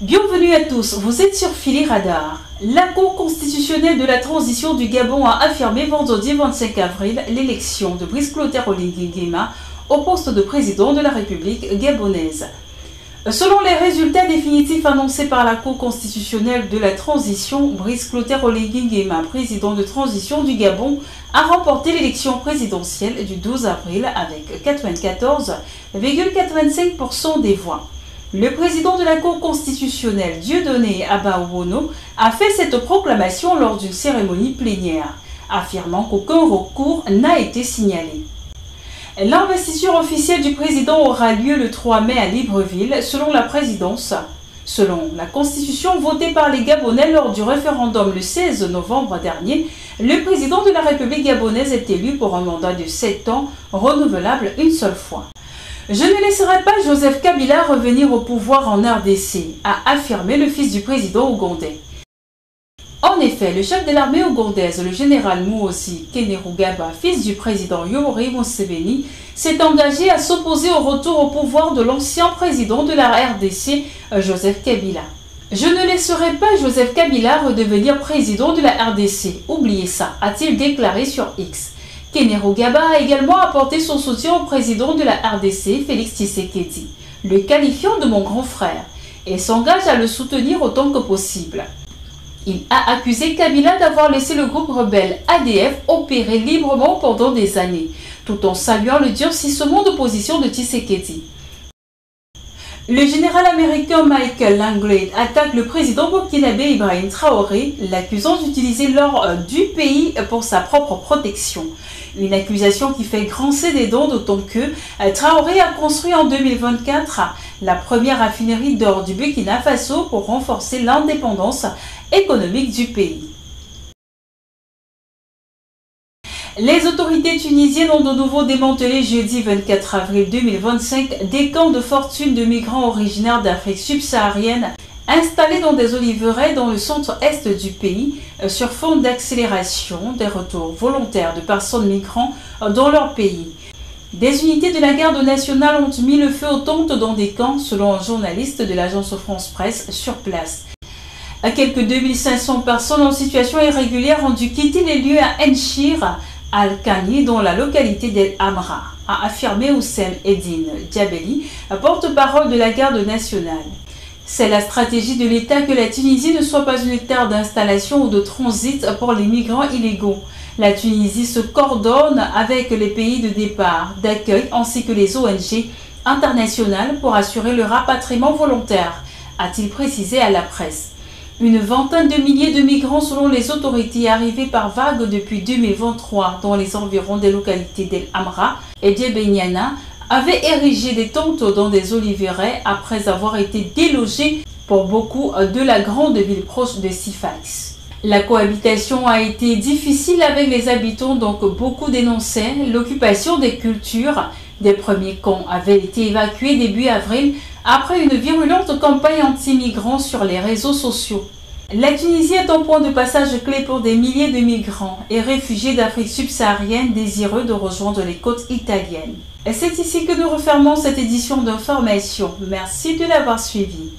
Bienvenue à tous, vous êtes sur Fili Radar. La Cour constitutionnelle de la transition du Gabon a affirmé vendredi 25 avril l'élection de Brice Clotaire Oligui Nguema au poste de président de la République gabonaise. Selon les résultats définitifs annoncés par la Cour constitutionnelle de la transition, Brice Clotaire Oligui Nguema, président de transition du Gabon, a remporté l'élection présidentielle du 12 avril avec 94,85% des voix. Le président de la Cour constitutionnelle, Dieudonné Abaowono, a fait cette proclamation lors d'une cérémonie plénière, affirmant qu'aucun recours n'a été signalé. L'investiture officielle du président aura lieu le 3 mai à Libreville, selon la présidence. Selon la constitution votée par les Gabonais lors du référendum le 16 novembre dernier, le président de la République gabonaise est élu pour un mandat de 7 ans, renouvelable une seule fois. Je ne laisserai pas Joseph Kabila revenir au pouvoir en RDC, a affirmé le fils du président ougandais. En effet, le chef de l'armée ougandaise, le général Muhoozi Kainerugaba, fils du président Yoweri Museveni, s'est engagé à s'opposer au retour au pouvoir de l'ancien président de la RDC, Joseph Kabila. Je ne laisserai pas Joseph Kabila redevenir président de la RDC, oubliez ça, a-t-il déclaré sur X. Kainerugaba a également apporté son soutien au président de la RDC, Félix Tshisekedi, le qualifiant de mon grand frère, et s'engage à le soutenir autant que possible. Il a accusé Kabila d'avoir laissé le groupe rebelle ADF opérer librement pendant des années, tout en saluant le durcissement d'opposition de Tshisekedi. Le général américain Michael Langley attaque le président burkinabé Ibrahim Traoré, l'accusant d'utiliser l'or du pays pour sa propre protection. Une accusation qui fait grincer des dents, d'autant que Traoré a construit en 2024 la première raffinerie d'or du Burkina Faso pour renforcer l'indépendance économique du pays. Les autorités tunisiennes ont de nouveau démantelé jeudi 24 avril 2025 des camps de fortune de migrants originaires d'Afrique subsaharienne installés dans des oliveraies dans le centre-est du pays sur fond d'accélération des retours volontaires de personnes migrants dans leur pays. Des unités de la garde nationale ont mis le feu aux tentes dans des camps, selon un journaliste de l'agence France Presse sur place. Quelques 2500 personnes en situation irrégulière ont dû quitter les lieux à Nchir, Al-Khani, dans la localité d'El Amra, a affirmé Houssem Eddine Diabelli, porte-parole de la garde nationale. C'est la stratégie de l'État que la Tunisie ne soit pas une terre d'installation ou de transit pour les migrants illégaux. La Tunisie se coordonne avec les pays de départ, d'accueil ainsi que les ONG internationales pour assurer le rapatriement volontaire, a-t-il précisé à la presse. Une vingtaine de milliers de migrants selon les autorités arrivés par vagues depuis 2023 dans les environs des localités d'El Amra et d'Ebenyana avaient érigé des tentes dans des oliveraies après avoir été délogés pour beaucoup de la grande ville proche de Sifax. La cohabitation a été difficile avec les habitants, donc beaucoup dénonçaient l'occupation des cultures. Des premiers camps avaient été évacués début avril après une virulente campagne anti-migrants sur les réseaux sociaux. La Tunisie est un point de passage clé pour des milliers de migrants et réfugiés d'Afrique subsaharienne désireux de rejoindre les côtes italiennes. Et c'est ici que nous refermons cette édition d'information. Merci de l'avoir suivi.